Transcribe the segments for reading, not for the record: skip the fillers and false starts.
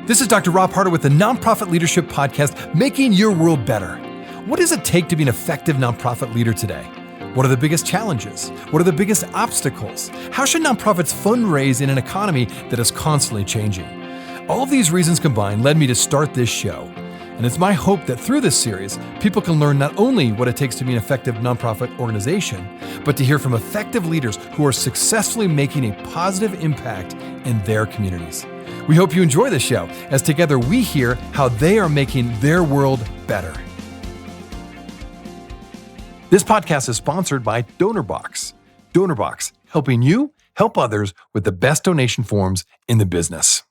This is Dr. Rob Harder with the Nonprofit Leadership Podcast, Making Your World Better. What does it take to be an effective nonprofit leader today? What are the biggest challenges? What are the biggest obstacles? How should nonprofits fundraise in an economy that is constantly changing? All of these reasons combined led me to start this show. And it's my hope that through this series, people can learn not only what it takes to be an effective nonprofit organization, but to hear from effective leaders who are successfully making a positive impact in their communities. We hope you enjoy the show, as together we hear how they are making their world better. This podcast is sponsored by DonorBox. DonorBox, helping you help others with the best donation forms in the business.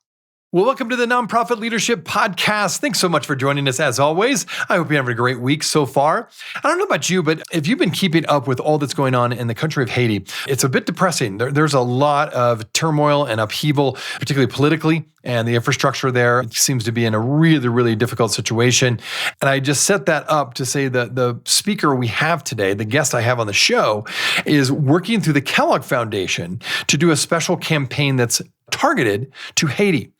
Well, welcome to the Nonprofit Leadership Podcast. Thanks so much for joining us as always. I hope you're having a great week so far. I don't know about you, but if you've been keeping up with all that's going on in the country of Haiti, it's a bit depressing. There's a lot of turmoil and upheaval, particularly politically, and the infrastructure there seems to be in a really, really difficult situation. And I just set that up to say that the speaker we have today, the guest I have on the show, is working through the Kellogg Foundation to do a special campaign that's targeted to Haiti.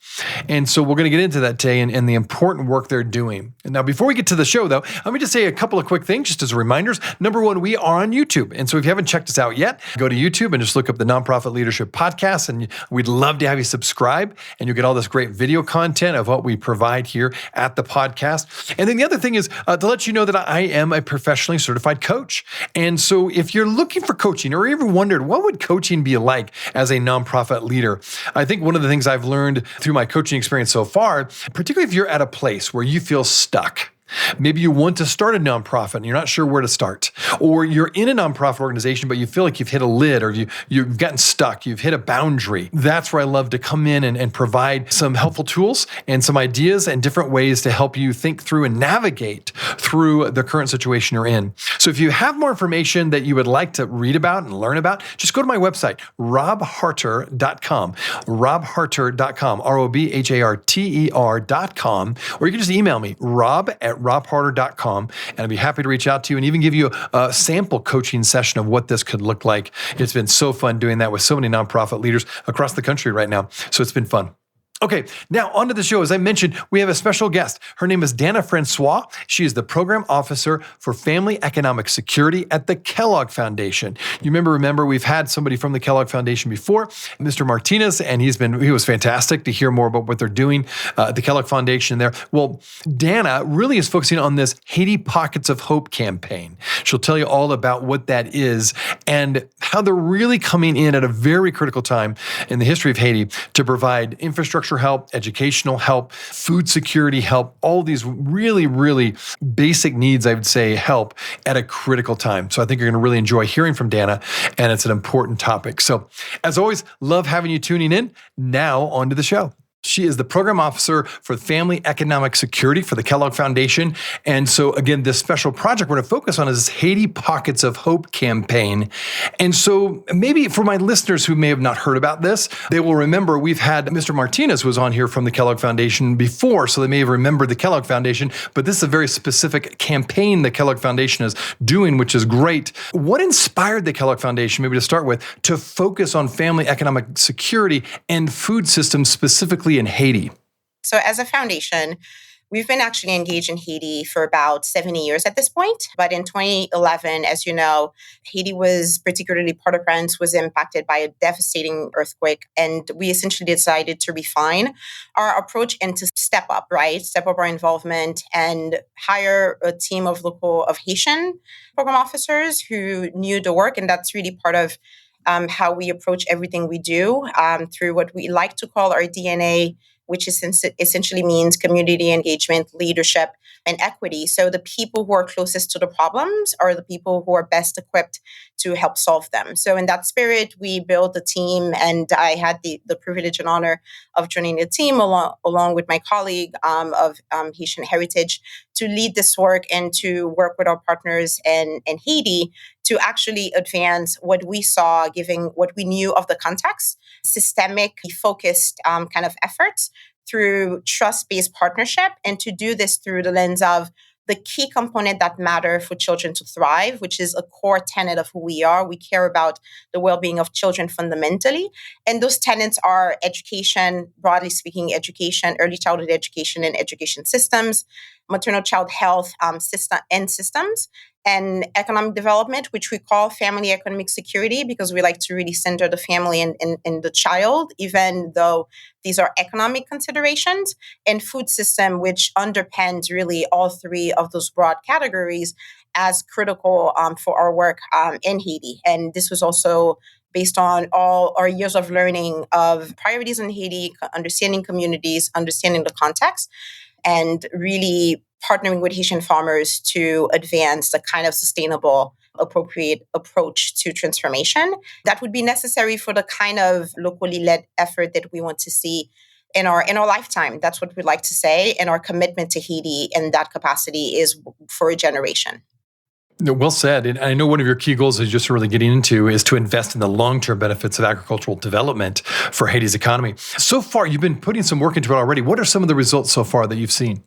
And so we're going to get into that today and the important work they're doing. And now, before we get to the show, though, let me just say a couple of quick things, just as reminders. Number one, we are on YouTube. And so if you haven't checked us out yet, go to YouTube and just look up the Nonprofit Leadership Podcast. And we'd love to have you subscribe. And you'll get all this great video content of what we provide here at the podcast. And then the other thing is to let you know that I am a professionally certified coach. And so if you're looking for coaching or ever wondered, what would coaching be like as a nonprofit leader? I think one of the things I've learned through my coaching experience so far, particularly if you're at a place where you feel stuck. Maybe you want to start a nonprofit and you're not sure where to start. Or you're in a nonprofit organization, but you feel like you've hit a lid or you've gotten stuck, you've hit a boundary. That's where I love to come in and provide some helpful tools and some ideas and different ways to help you think through and navigate through the current situation you're in. So if you have more information that you would like to read about and learn about, just go to my website, robharter.com, robharter.com, robharter.com, or you can just email me, rob@robharter.com, and I'd be happy to reach out to you and even give you a sample coaching session of what this could look like. It's been so fun doing that with so many nonprofit leaders across the country right now. So it's been fun. Okay, now onto the show. As I mentioned, we have a special guest. Her name is Dana François. She is the Program Officer for Family Economic Security at the Kellogg Foundation. You remember we've had somebody from the Kellogg Foundation before, Mr. Martinez, and he was fantastic to hear more about what they're doing at the Kellogg Foundation there. Well, Dana really is focusing on this Haiti Pockets of Hope campaign. She'll tell you all about what that is and how they're really coming in at a very critical time in the history of Haiti to provide infrastructure help, educational help, food security help, all these really, really basic needs, I would say, help at a critical time. So I think you're going to really enjoy hearing from Dana, and it's an important topic. So as always, love having you tuning in. Now on to the show. She is the Program Officer for Family Economic Security for the Kellogg Foundation. And so again, this special project we're going to focus on is this Haiti Pockets of Hope campaign. And so maybe for my listeners who may have not heard about this, they will remember we've had Mr. Martinez who was on here from the Kellogg Foundation before, so they may have remembered the Kellogg Foundation, but this is a very specific campaign the Kellogg Foundation is doing, which is great. What inspired the Kellogg Foundation, maybe to start with, to focus on family economic security and food systems specifically in Haiti? So as a foundation, we've been actually engaged in Haiti for about 70 years at this point. But in 2011, as you know, Haiti was particularly Port-au-Prince was impacted by a devastating earthquake. And we essentially decided to refine our approach and to step up our involvement and hire a team of Haitian program officers who knew the work. And that's really part of how we approach everything we do through what we like to call our DNA, which essentially means community engagement, leadership, and equity. So the people who are closest to the problems are the people who are best equipped to help solve them. So in that spirit, we built a team, and I had the privilege and honor of joining the team along with my colleague of Haitian heritage to lead this work and to work with our partners in Haiti to actually advance what we saw, giving what we knew of the context, systemic, focused kind of efforts through trust-based partnership, and to do this through the lens of the key component that matter for children to thrive, which is a core tenet of who we are. We care about the well-being of children fundamentally. And those tenets are education, broadly speaking, education, early childhood education and education systems, maternal child health systems, and economic development, which we call family economic security, because we like to really center the family and the child, even though these are economic considerations, and food system, which underpins really all three of those broad categories as critical for our work in Haiti. And this was also based on all our years of learning of priorities in Haiti, understanding communities, understanding the context, and really partnering with Haitian farmers to advance the kind of sustainable, appropriate approach to transformation that would be necessary for the kind of locally led effort that we want to see in our lifetime. That's what we'd like to say. And our commitment to Haiti in that capacity is for a generation. No, well said. And I know one of your key goals is just really getting into is to invest in the long-term benefits of agricultural development for Haiti's economy. So far, you've been putting some work into it already. What are some of the results so far that you've seen?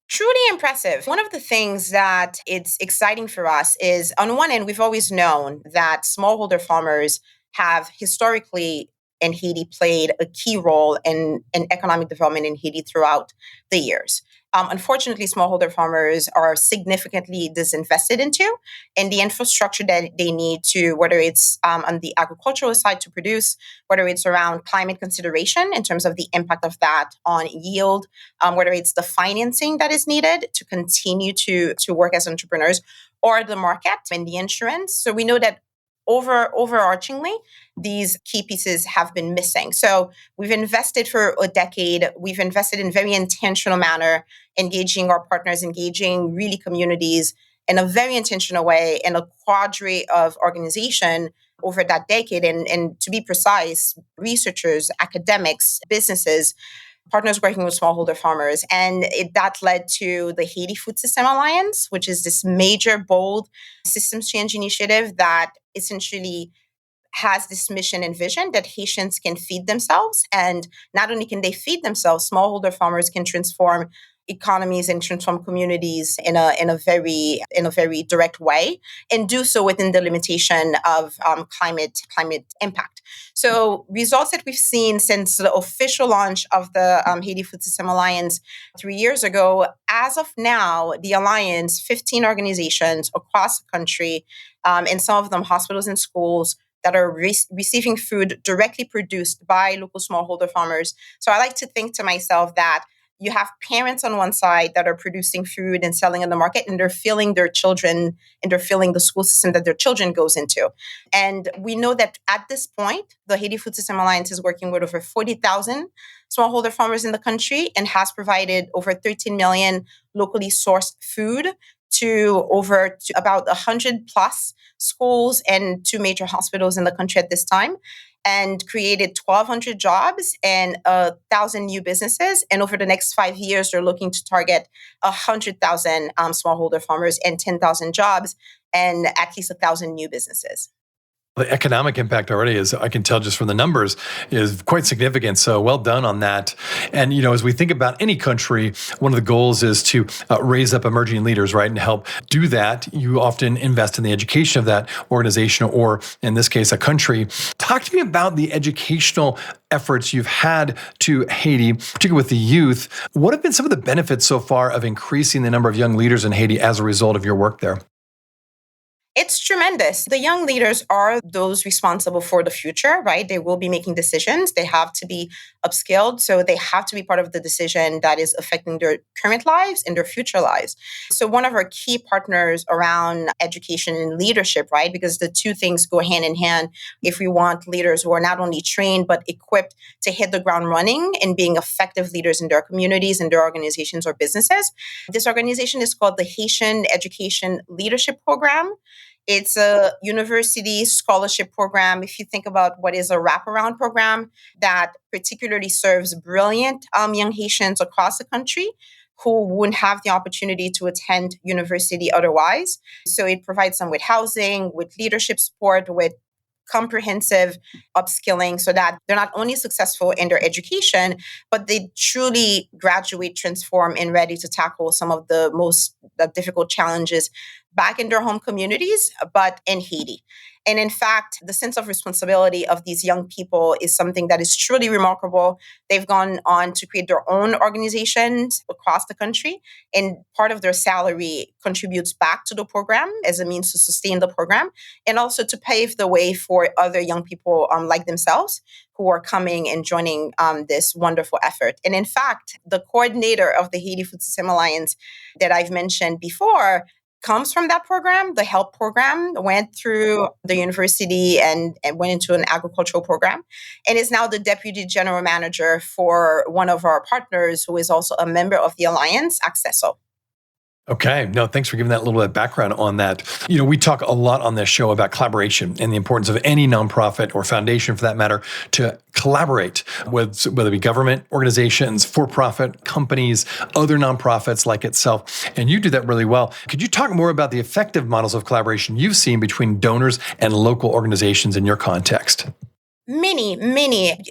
Truly impressive. One of the things that it's exciting for us is, on one end, we've always known that smallholder farmers have historically in Haiti played a key role in economic development in Haiti throughout the years. Unfortunately, smallholder farmers are significantly disinvested into, and the infrastructure that they need to, whether it's on the agricultural side to produce, whether it's around climate consideration in terms of the impact of that on yield, whether it's the financing that is needed to continue to work as entrepreneurs, or the market and the insurance. So we know that overarchingly, these key pieces have been missing. So we've invested for a decade. We've invested in very intentional manner, engaging our partners, engaging really communities in a very intentional way in a cadre of organization over that decade. And to be precise, researchers, academics, businesses, partners working with smallholder farmers. And that led to the Haiti Food System Alliance, which is this major, bold systems change initiative that essentially has this mission and vision that Haitians can feed themselves. And not only can they feed themselves, smallholder farmers can transform economies and transform communities in a very direct way, and do so within the limitation of climate impact. So results that we've seen since the official launch of the Haiti Food System Alliance 3 years ago, as of now, the Alliance, 15 organizations across the country, and some of them hospitals and schools, that are receiving food directly produced by local smallholder farmers. So I like to think to myself that you have parents on one side that are producing food and selling in the market, and they're filling their children, and they're filling the school system that their children goes into. And we know that at this point, the Haiti Food System Alliance is working with over 40,000 smallholder farmers in the country and has provided over 13 million locally sourced food to about 100 plus schools and 2 major hospitals in the country at this time, and created 1,200 jobs and 1,000 new businesses. And over the next 5 years, they're looking to target 100,000 smallholder farmers and 10,000 jobs and at least 1,000 new businesses. The economic impact already is, I can tell just from the numbers, is quite significant. So well done on that. And, as we think about any country, one of the goals is to raise up emerging leaders, right? And help do that. You often invest in the education of that organization, or in this case, a country. Talk to me about the educational efforts you've had to Haiti, particularly with the youth. What have been some of the benefits so far of increasing the number of young leaders in Haiti as a result of your work there? It's tremendous. The young leaders are those responsible for the future, right? They will be making decisions. They have to be upskilled. So they have to be part of the decision that is affecting their current lives and their future lives. So one of our key partners around education and leadership, right? Because the two things go hand in hand. If we want leaders who are not only trained, but equipped to hit the ground running and being effective leaders in their communities and their organizations or businesses. This organization is called the Haitian Education Leadership Program. It's a university scholarship program. If you think about what is a wraparound program that particularly serves brilliant young Haitians across the country who wouldn't have the opportunity to attend university otherwise. So it provides them with housing, with leadership support, with comprehensive upskilling so that they're not only successful in their education, but they truly graduate, transform, and ready to tackle some of the most difficult challenges back in their home communities, but in Haiti. And in fact, the sense of responsibility of these young people is something that is truly remarkable. They've gone on to create their own organizations across the country, and part of their salary contributes back to the program as a means to sustain the program and also to pave the way for other young people like themselves who are coming and joining this wonderful effort. And in fact, the coordinator of the Haiti Food System Alliance that I've mentioned before comes from that program. The HELP program went through the university and went into an agricultural program and is now the deputy general manager for one of our partners who is also a member of the alliance, Accesso. Okay. No, thanks for giving that little bit of background on that. You know, we talk a lot on this show about collaboration and the importance of any nonprofit or foundation, for that matter, to collaborate with whether it be government organizations, for-profit companies, other nonprofits like itself. And you do that really well. Could you talk more about the effective models of collaboration you've seen between donors and local organizations in your context? Many.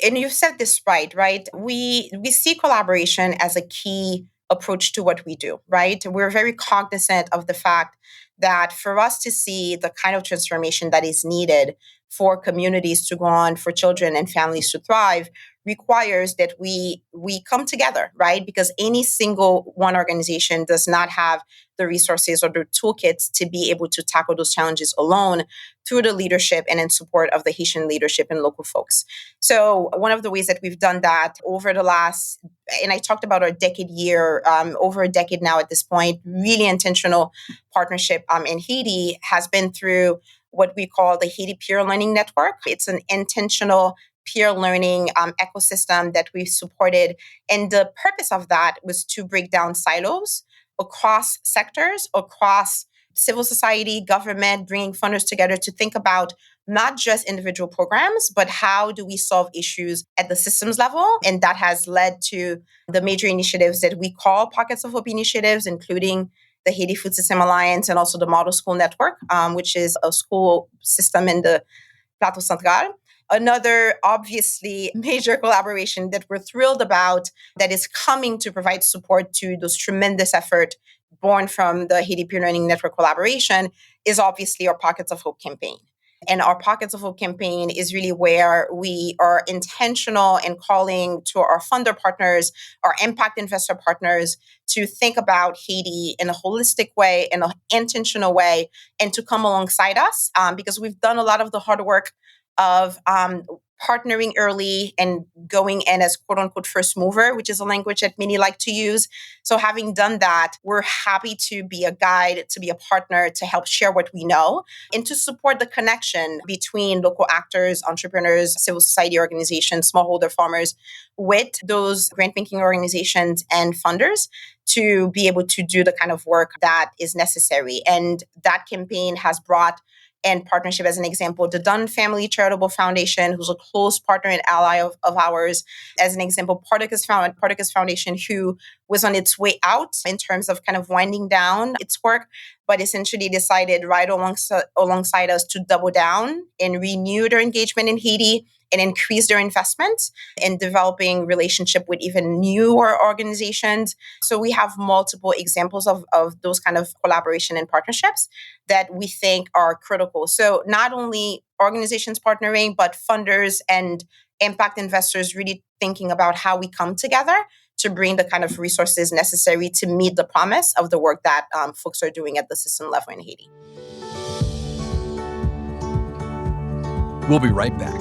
And you've said this right? We see collaboration as a key approach to what we do, right? We're very cognizant of the fact that for us to see the kind of transformation that is needed for communities to go on, for children and families to thrive, requires that we come together, right? Because any single one organization does not have the resources or the toolkits to be able to tackle those challenges alone through the leadership and in support of the Haitian leadership and local folks. So one of the ways that we've done that over the last, and I talked about our decade year, over a decade now at this point, really intentional partnership in Haiti has been through what we call the Haiti Peer Learning Network. It's an intentional peer learning ecosystem that we've supported. And the purpose of that was to break down silos across sectors, across civil society, government, bringing funders together to think about not just individual programs, but how do we solve issues at the systems level? And that has led to the major initiatives that we call Pockets of Hope initiatives, including the Haiti Food System Alliance and also the Model School Network, which is a school system in the Plateau Central. Another obviously major collaboration that we're thrilled about that is coming to provide support to those tremendous effort born from the Haiti Peer Learning Network collaboration is obviously our Pockets of Hope campaign. And our Pockets of Hope campaign is really where we are intentional in calling to our funder partners, our impact investor partners, to think about Haiti in a holistic way, in an intentional way, and to come alongside us because we've done a lot of the hard work of partnering early and going in as quote unquote first mover, which is a language that many like to use. So having done that, we're happy to be a guide, to be a partner, to help share what we know and to support the connection between local actors, entrepreneurs, civil society organizations, smallholder farmers with those grant making organizations and funders to be able to do the kind of work that is necessary. And that campaign has brought and partnership, as an example, the Dunn Family Charitable Foundation, who's a close partner and ally of ours. As an example, Particus Foundation, who was on its way out in terms of kind of winding down its work, but essentially decided right alongside us to double down and renew their engagement in Haiti and increase their investments in developing relationship with even newer organizations. So we have multiple examples of those kind of collaboration and partnerships that we think are critical. So not only organizations partnering, but funders and impact investors really thinking about how we come together to bring the kind of resources necessary to meet the promise of the work that folks are doing at the system level in Haiti. We'll be right back.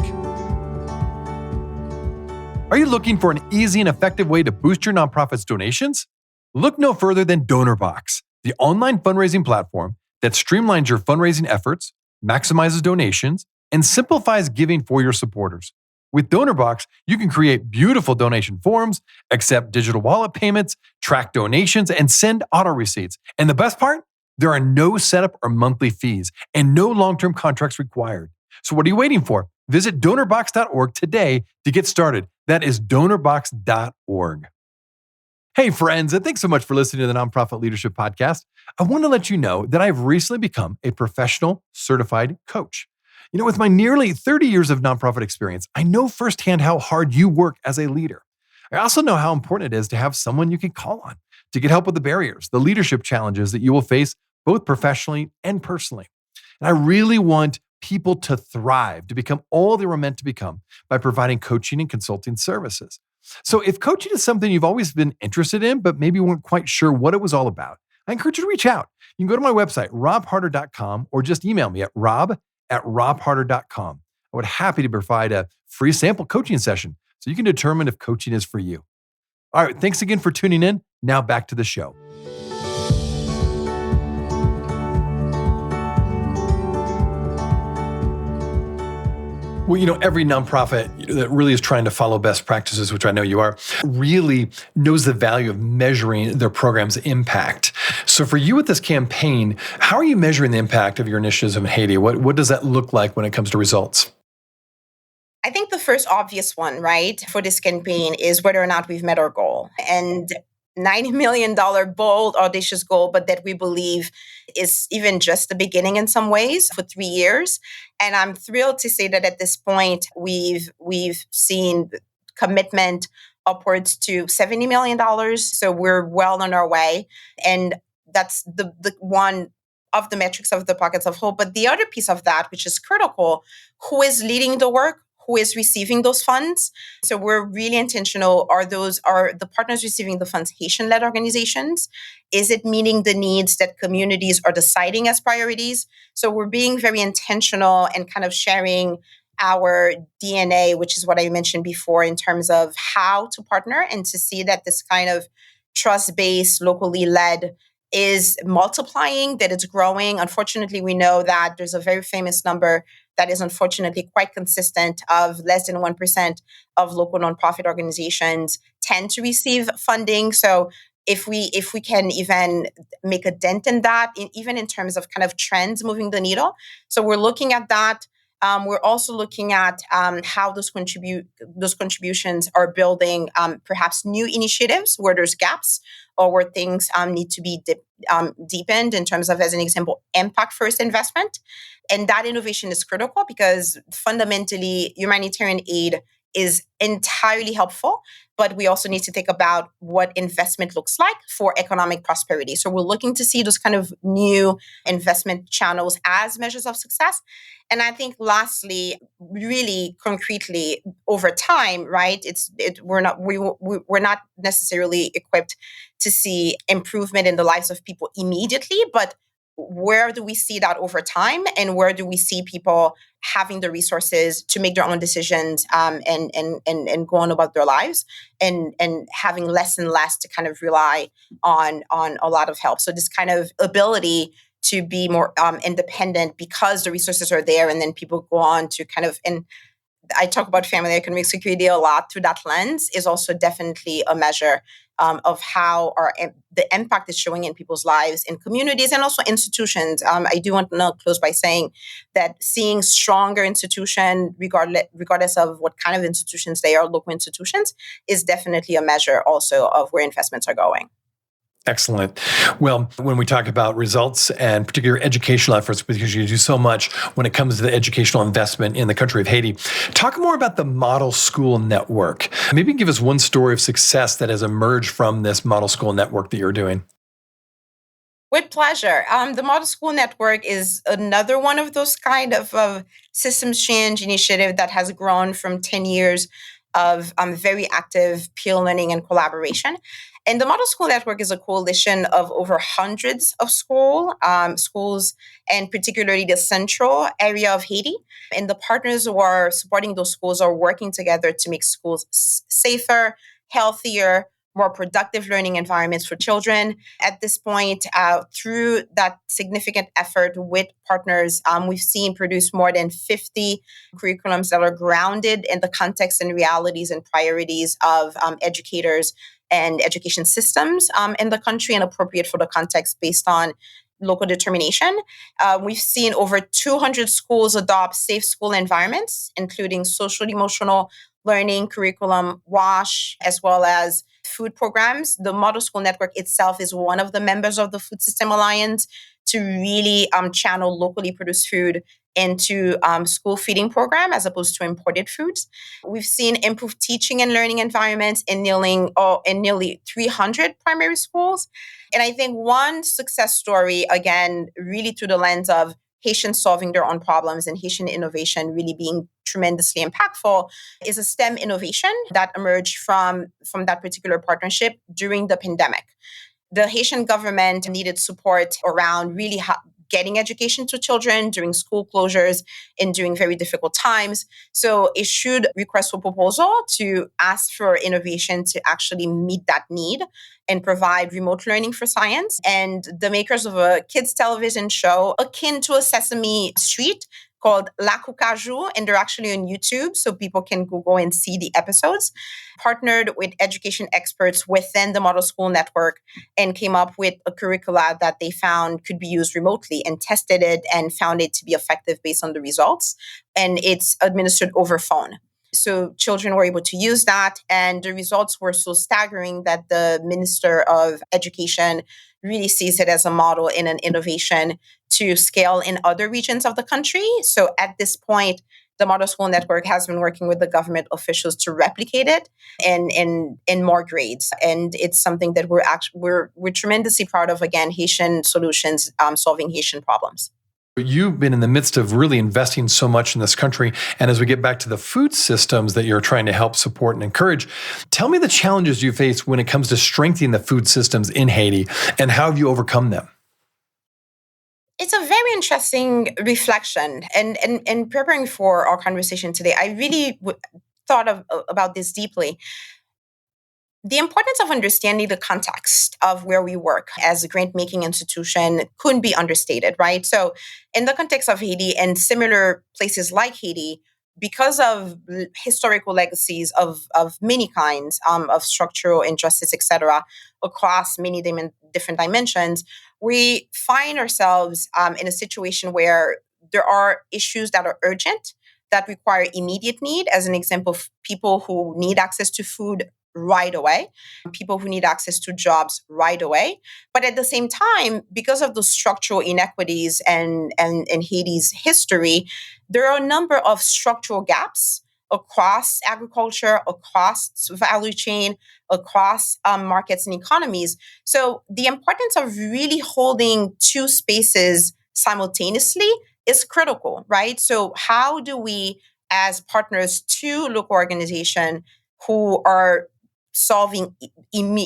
Are you looking for an easy and effective way to boost your nonprofit's donations? Look no further than DonorBox, the online fundraising platform that streamlines your fundraising efforts, maximizes donations, and simplifies giving for your supporters. With DonorBox, you can create beautiful donation forms, accept digital wallet payments, track donations, and send auto receipts. And the best part? There are no setup or monthly fees and no long-term contracts required. So what are you waiting for? Visit donorbox.org today to get started. That is donorbox.org. Hey friends, and thanks so much for listening to the Nonprofit Leadership Podcast. I want to let you know that I've recently become a professional certified coach. With my nearly 30 years of nonprofit experience, I know firsthand how hard you work as a leader. I also know how important it is to have someone you can call on to get help with the barriers, the leadership challenges that you will face both professionally and personally. And I really want people to thrive, to become all they were meant to become by providing coaching and consulting services. So if coaching is something you've always been interested in, but maybe weren't quite sure what it was all about, I encourage you to reach out. You can go to my website, robharder.com, or just email me at rob@robharder.com. I would happy to provide a free sample coaching session so you can determine if coaching is for you. All right, thanks again for tuning in. Now back to the show. Well, every nonprofit that really is trying to follow best practices, which I know you are, really knows the value of measuring their program's impact. So for you with this campaign, how are you measuring the impact of your initiatives in Haiti? What does that look like when it comes to results? I think the first obvious one, right, for this campaign is whether or not we've met our goal. And $90 million bold, audacious goal, but that we believe is even just the beginning in some ways for 3 years. And I'm thrilled to say that at this point, we've seen commitment upwards to $70 million. So we're well on our way. And that's the one of the metrics of the pockets of hope. But the other piece of that, which is critical, who is leading the work? Who is receiving those funds? So we're really intentional. Are the partners receiving the funds Haitian-led organizations? Is it meeting the needs that communities are deciding as priorities? So we're being very intentional and kind of sharing our DNA, which is what I mentioned before, in terms of how to partner and to see that this kind of trust-based, locally led is multiplying, that it's growing. Unfortunately, we know that there's a very famous number that is unfortunately quite consistent of less than 1% of local nonprofit organizations tend to receive funding. So if we can even make a dent in that, even in terms of kind of trends moving the needle. So we're looking at that. We're also looking at how those contributions are building perhaps new initiatives where there's gaps or where things need to be deepened in terms of, as an example, impact first investment. And that innovation is critical because fundamentally humanitarian aid is entirely helpful, but we also need to think about what investment looks like for economic prosperity. So we're looking to see those kind of new investment channels as measures of success. And I think lastly, really concretely over time, right? We're not necessarily equipped to see improvement in the lives of people immediately, but where do we see that over time, and where do we see people having the resources to make their own decisions and go on about their lives, and having less and less to kind of rely on a lot of help. So this kind of ability to be more independent because the resources are there, and then people go on to kind of, and I talk about family economic security a lot through that lens, is also definitely a measure of how the impact is showing in people's lives, in communities, and also institutions. I do want to close by saying that seeing stronger institutions, regardless of what kind of institutions they are, local institutions, is definitely a measure also of where investments are going. Excellent. Well, when we talk about results and particular educational efforts, because you do so much when it comes to the educational investment in the country of Haiti, talk more about the Model School Network. Maybe give us one story of success that has emerged from this Model School Network that you're doing. With pleasure. The Model School Network is another one of those kind of systems change initiative that has grown from 10 years of very active peer learning and collaboration. And the Model School Network is a coalition of over hundreds of schools, and particularly the central area of Haiti. And the partners who are supporting those schools are working together to make schools safer, healthier, more productive learning environments for children. At this point, through that significant effort with partners, we've seen produce more than 50 curriculums that are grounded in the context and realities and priorities of educators and education systems in the country, and appropriate for the context based on local determination. We've seen over 200 schools adopt safe school environments, including social emotional learning curriculum, WASH, as well as food programs. The Model School Network itself is one of the members of the Food System Alliance to really channel locally produced food into school feeding program as opposed to imported foods. We've seen improved teaching and learning environments in nearly 300 primary schools. And I think one success story, again, really through the lens of Haitians solving their own problems and Haitian innovation really being tremendously impactful, is a STEM innovation that emerged from that particular partnership during the pandemic. The Haitian government needed support around really getting education to children during school closures and during very difficult times. So issued request for proposal to ask for innovation to actually meet that need and provide remote learning for science. And the makers of a kids television show akin to a Sesame Street called La Cucajou, and they're actually on YouTube, so people can Google and see the episodes, partnered with education experts within the Model School Network and came up with a curricula that they found could be used remotely, and tested it and found it to be effective based on the results. And it's administered over phone. So children were able to use that, and the results were so staggering that the Minister of Education really sees it as a model in an innovation to scale in other regions of the country. So at this point, the Model School Network has been working with the government officials to replicate it in more grades, and it's something that we're tremendously proud of. Again, Haitian solutions solving Haitian problems. You've been in the midst of really investing so much in this country. And as we get back to the food systems that you're trying to help support and encourage, tell me the challenges you face when it comes to strengthening the food systems in Haiti, and how have you overcome them? It's a very interesting reflection. And preparing for our conversation today, I really thought about this deeply. The importance of understanding the context of where we work as a grant making institution couldn't be understated, right? So, in the context of Haiti and similar places like Haiti, because of historical legacies of many kinds, of structural injustice, etc., across many different dimensions, we find ourselves in a situation where there are issues that are urgent, that require immediate need. As an example, people who need access to food right away, people who need access to jobs right away. But at the same time, because of the structural inequities and Haiti's history, there are a number of structural gaps across agriculture, across value chain, across markets and economies. So the importance of really holding two spaces simultaneously is critical, right? So how do we, as partners to local organizations who are solving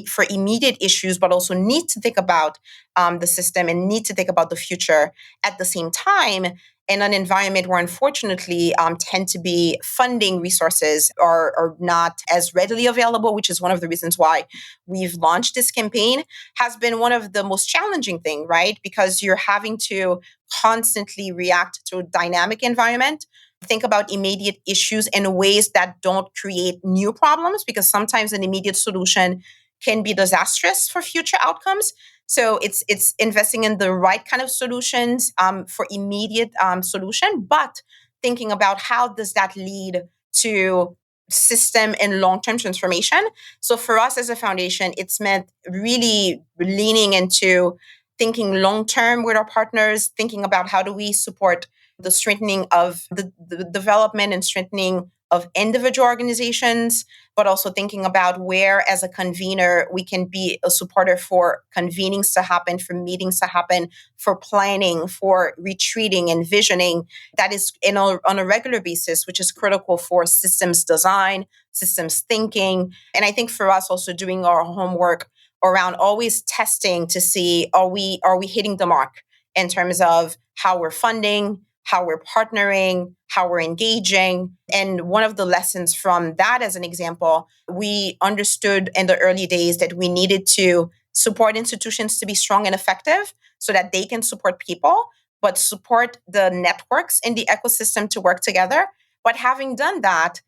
for immediate issues, but also need to think about the system and need to think about the future at the same time, in an environment where unfortunately tend to be funding resources are not as readily available, which is one of the reasons why we've launched this campaign, has been one of the most challenging thing, right? Because you're having to constantly react to a dynamic environment, think about immediate issues in ways that don't create new problems, because sometimes an immediate solution can be disastrous for future outcomes. So it's investing in the right kind of solutions for immediate solution, but thinking about how does that lead to system and long-term transformation. So for us as a foundation, it's meant really leaning into thinking long-term with our partners, thinking about how do we support the strengthening of the development and strengthening of individual organizations, but also thinking about where, as a convener, we can be a supporter for convenings to happen, for meetings to happen, for planning, for retreating and visioning. That is on a regular basis, which is critical for systems design, systems thinking. And I think for us also doing our homework around always testing to see, are we hitting the mark in terms of how we're funding, how we're partnering, how we're engaging. And one of the lessons from that, as an example, we understood in the early days that we needed to support institutions to be strong and effective so that they can support people, but support the networks in the ecosystem to work together. But having done that,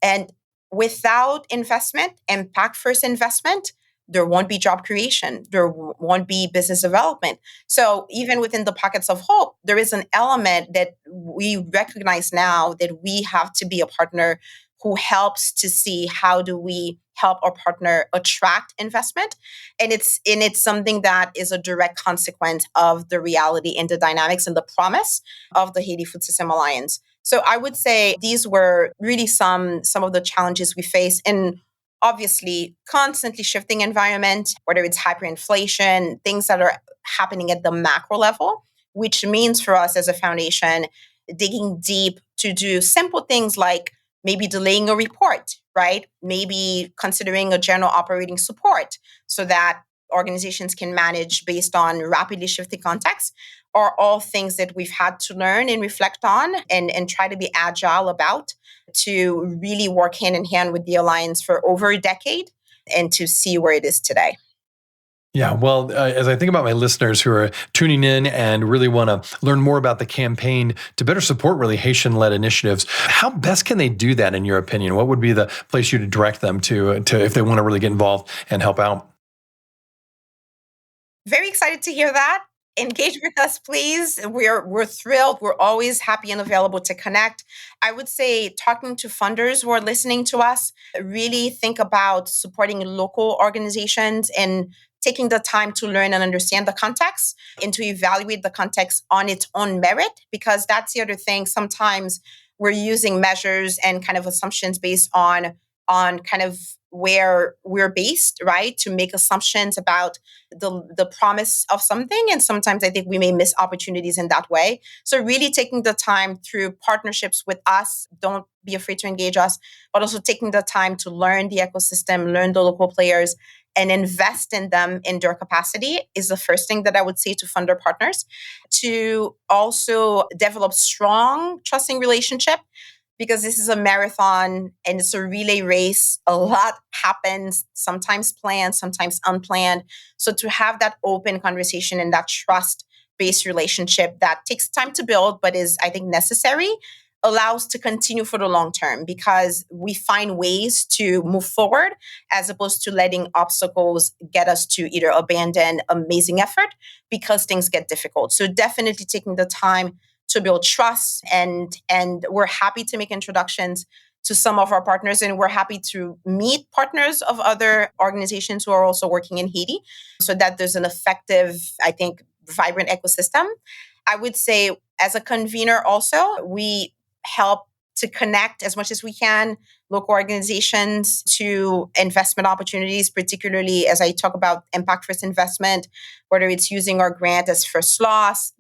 and without investment, impact first investment, there won't be job creation. There won't be business development. So even within the pockets of hope, there is an element that we recognize now that we have to be a partner who helps to see how do we help our partner attract investment. And it's something that is a direct consequence of the reality and the dynamics and the promise of the Haiti Food System Alliance. So I would say these were really some of the challenges we face in obviously constantly shifting environment, whether it's hyperinflation, things that are happening at the macro level, which means for us as a foundation, digging deep to do simple things like maybe delaying a report, right? Maybe considering a general operating support so that organizations can manage based on rapidly shifting contexts are all things that we've had to learn and reflect on and try to be agile about to really work hand in hand with the Alliance for over a decade and to see where it is today. Yeah, well, as I think about my listeners who are tuning in and really want to learn more about the campaign to better support really Haitian-led initiatives, how best can they do that in your opinion? What would be the place you to direct them to if they want to really get involved and help out? Very excited to hear that. Engage with us, please. We're thrilled. We're always happy and available to connect. I would say talking to funders who are listening to us, really think about supporting local organizations and taking the time to learn and understand the context and to evaluate the context on its own merit, because that's the other thing. Sometimes we're using measures and kind of assumptions based on kind of where we're based, right? To make assumptions about the promise of something. And sometimes I think we may miss opportunities in that way. So really taking the time through partnerships with us, don't be afraid to engage us, but also taking the time to learn the ecosystem, learn the local players, and invest in them in their capacity is the first thing that I would say to funder partners. To also develop strong, trusting relationship, because this is a marathon and it's a relay race. A lot happens, sometimes planned, sometimes unplanned. So to have that open conversation and that trust-based relationship that takes time to build, but is, I think, necessary, allows to continue for the long term because we find ways to move forward as opposed to letting obstacles get us to either abandon amazing effort because things get difficult. So definitely taking the time to build trust, and we're happy to make introductions to some of our partners, and we're happy to meet partners of other organizations who are also working in Haiti so that there's an effective, I think, vibrant ecosystem. I would say as a convener also, we help to connect as much as we can local organizations to investment opportunities, particularly as I talk about impact first investment, whether it's using our grant as first loss,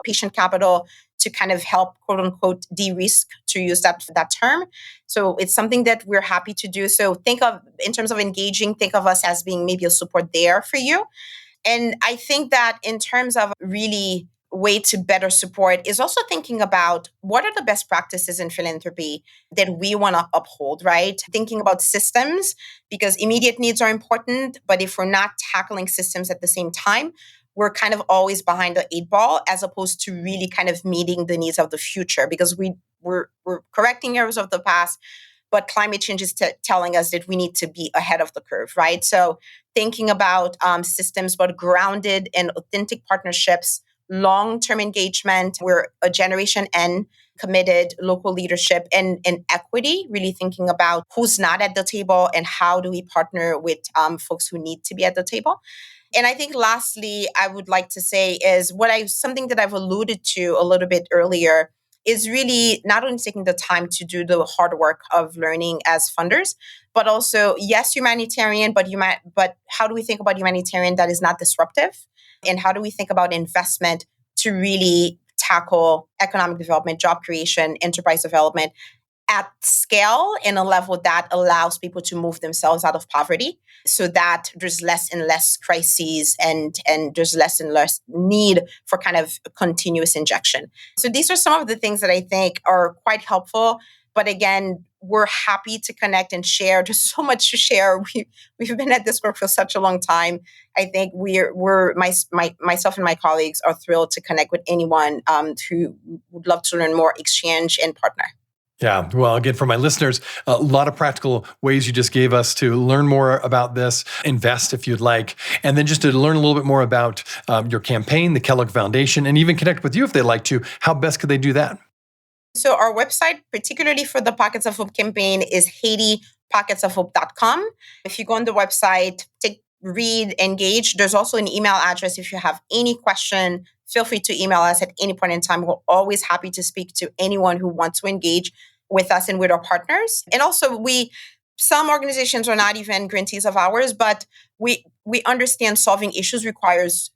patient capital to kind of help, quote unquote, de-risk, to use that term. So it's something that we're happy to do. So think of, in terms of engaging, think of us as being maybe a support there for you. And I think that in terms of really way to better support is also thinking about what are the best practices in philanthropy that we want to uphold, right? Thinking about systems, because immediate needs are important, but if we're not tackling systems at the same time, we're kind of always behind the eight ball as opposed to really kind of meeting the needs of the future, because we're correcting errors of the past, but climate change is telling us that we need to be ahead of the curve, right? So thinking about systems, but grounded in authentic partnerships, long-term engagement, we're a generation N committed local leadership and equity, really thinking about who's not at the table and how do we partner with folks who need to be at the table. And I think lastly, I would like to say is something that I've alluded to a little bit earlier is really not only taking the time to do the hard work of learning as funders, but also, yes, humanitarian, but how do we think about humanitarian that is not disruptive? And how do we think about investment to really tackle economic development, job creation, enterprise development at scale in a level that allows people to move themselves out of poverty so that there's less and less crises and there's less and less need for kind of continuous injection. So these are some of the things that I think are quite helpful. But again, we're happy to connect and share. There's so much to share. We've been at this work for such a long time. I think myself and my colleagues are thrilled to connect with anyone who would love to learn more, exchange, and partner. Yeah. Well, again, for my listeners, a lot of practical ways you just gave us to learn more about this, invest if you'd like, and then just to learn a little bit more about your campaign, the Kellogg Foundation, and even connect with you if they'd like to. How best could they do that? So our website, particularly for the Pockets of Hope campaign, is HaitiPocketsOfHope.com. If you go on the website, read, engage. There's also an email address. If you have any question, feel free to email us at any point in time. We're always happy to speak to anyone who wants to engage with us and with our partners. And also some organizations are not even grantees of ours, but we understand solving issues requires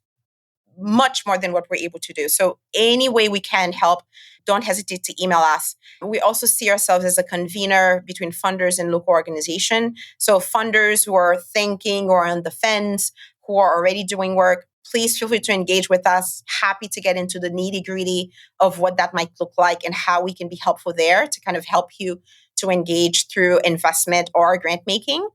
much more than what we're able to do. So any way we can help, don't hesitate to email us. We also see ourselves as a convener between funders and local organization. So funders who are thinking or on the fence, who are already doing work, please feel free to engage with us. Happy to get into the nitty-gritty of what that might look like and how we can be helpful there to kind of help you to engage through investment or grant making.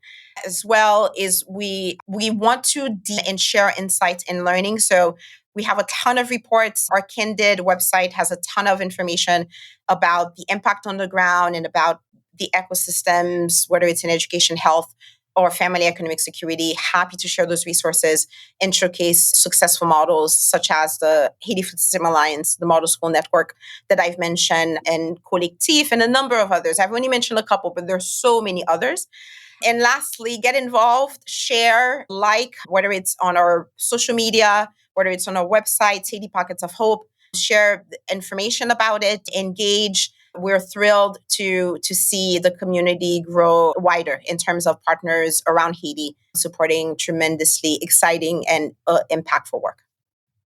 As well as we want to and share insights and learning. So we have a ton of reports. Our Candid website has a ton of information about the impact on the ground and about the ecosystems, whether it's in education, health, or family economic security. Happy to share those resources and showcase successful models such as the Haiti Food System Alliance, the Model School Network that I've mentioned, and Collectif, and a number of others. I've only mentioned a couple, but there's so many others. And lastly, get involved, share, whether it's on our social media, whether it's on our website, Haiti Pockets of Hope, share information about it, engage. We're thrilled to see the community grow wider in terms of partners around Haiti, supporting tremendously exciting and impactful work.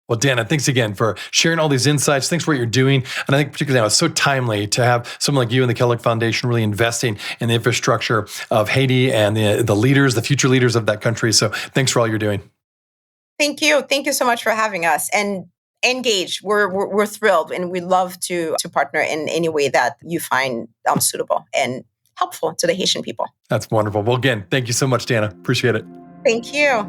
Well, Dana, thanks again for sharing all these insights. Thanks for what you're doing. And I think particularly now it's so timely to have someone like you and the Kellogg Foundation really investing in the infrastructure of Haiti and the leaders, the future leaders of that country. So thanks for all you're doing. Thank you. Thank you so much for having us. And engage. We're thrilled, and we love to partner in any way that you find suitable and helpful to the Haitian people. That's wonderful. Well, again, thank you so much, Dana. Appreciate it. Thank you.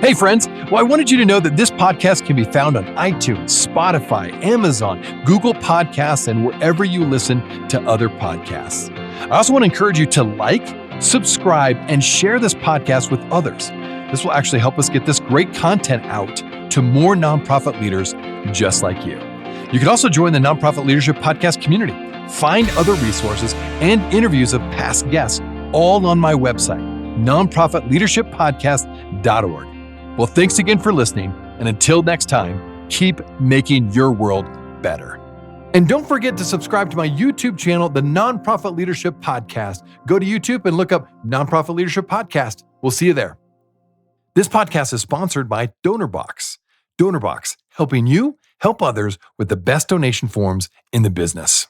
Hey, friends. Well, I wanted you to know that this podcast can be found on iTunes, Spotify, Amazon, Google Podcasts, and wherever you listen to other podcasts. I also want to encourage you to like, subscribe, and share this podcast with others. This will actually help us get this great content out to more nonprofit leaders just like you. You can also join the Nonprofit Leadership Podcast community. Find other resources and interviews of past guests all on my website, nonprofitleadershippodcast.org. Well, thanks again for listening. And until next time, keep making your world better. And don't forget to subscribe to my YouTube channel, the Nonprofit Leadership Podcast. Go to YouTube and look up Nonprofit Leadership Podcast. We'll see you there. This podcast is sponsored by DonorBox. DonorBox, helping you help others with the best donation forms in the business.